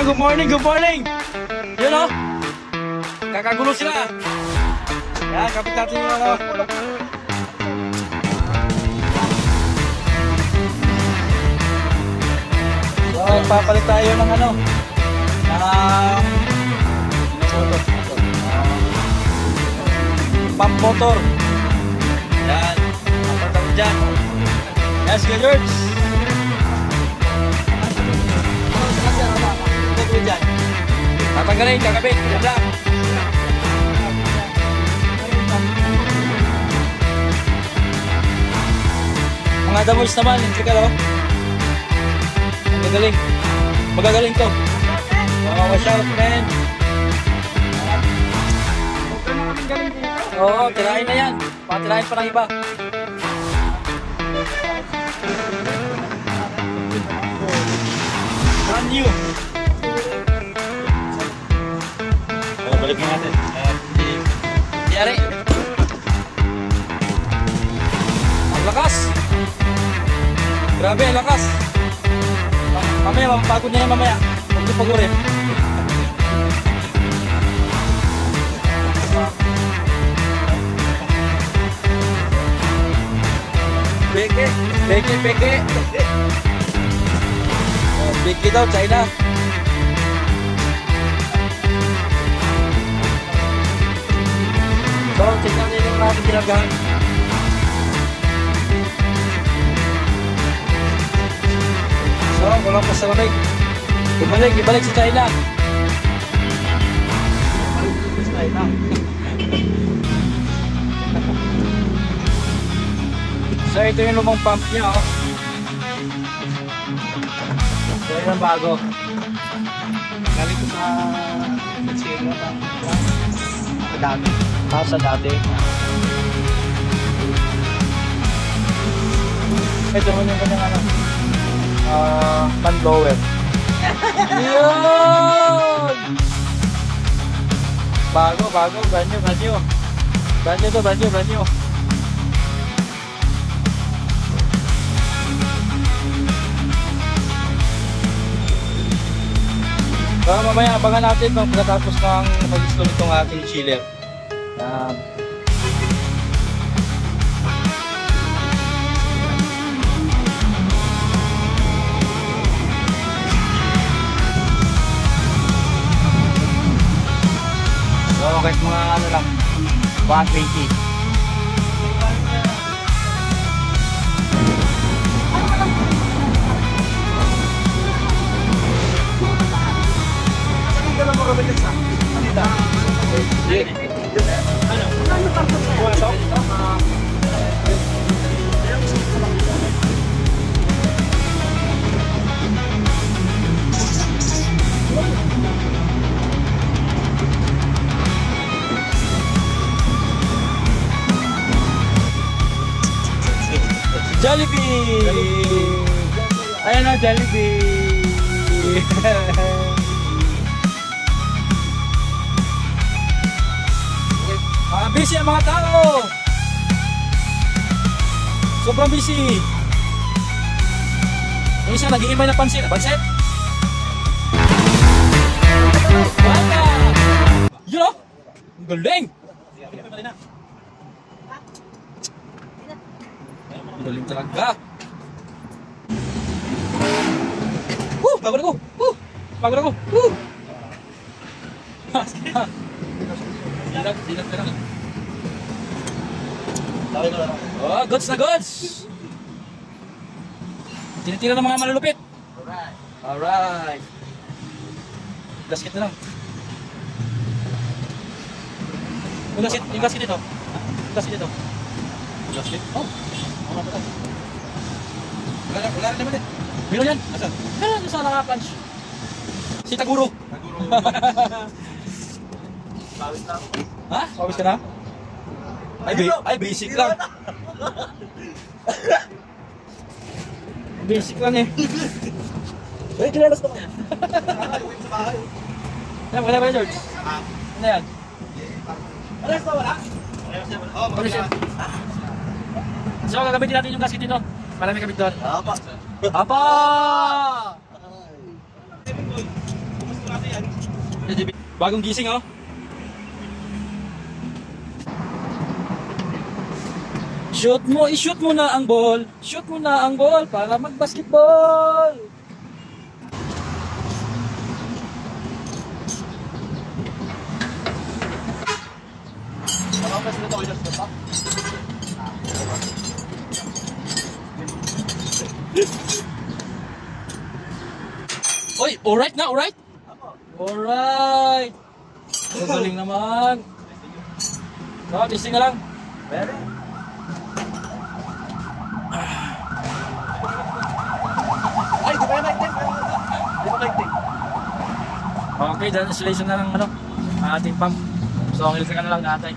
Good morning, good morning! Yun o! Kakagulo sila! Yan, kapit natin yung ano. So, papalit tayo ng ano. Pump motor. Yan, papalit tayo dyan. Yes, good George! Tatanggalin, kakabit, yan lang. Mga damos naman, intrigal o. Magagaling. Magagaling to. Watch out, man. Oo, tirahin na yan. Patirahin pa ng iba. Brand new. Balik na natin. Yari. Ang lakas. Grabe, ang lakas. Mamaya, mapapagod niya yan mamaya. Huwag ito pagurin. Peke. Peke, peke. Peke daw, China. So, tignan nyo yung natin ginagahan. So, walang pasalamig. Ibalik sa China. So, ito yung lumang pump niya, oh. So, yun ang bago. Galing ko sa China. Sa dami. Sa dati. Ito mo yung kanyang ano, fan blower. Yun! Bago, brand new. Brand new. So, mamaya abangan natin kung pagkatapos ng mag-install itong ating chiller. So, kahit mga ano lang, 120. Jollibee! Ayan na, Jollibee! Busy ang mga tao! Sobrang busy! Yung isa nag-iimay na pansit. Pansit? Wala! Yun o! Ang galing! Ang galing talaga! Bago na ko! Bago na ko! Silat ka lang. Oh, goods na goods! Tinitira ng mga malulupit. Alright. Gasket na lang. Yung gasket dito. Gasket? Oh. Wala rin naman eh. Meron yan. Asan? Doon sa naka-punch. Si Taguro. Pawis na ako. Ha? Pawis ka na? Ay, basic lang. Basic lang eh. Ay, kilalas naman. Wala ba, George? Ano yan? Wala sa wala? Wala siya. So, gagamitin natin yung gasket dito. Marami kabit doon. Apa! Bagong gising oh. I-shoot mo na ang ball. Shoot mo na ang ball para mag-basketball. Oy, alright na, alright? Alright. Galing naman. So, testing na lang. Ay, di ba yung lighting? Di ba lighting? Okay, dahil installation na ng ating pump. So, ang ilagay ka na lang natin.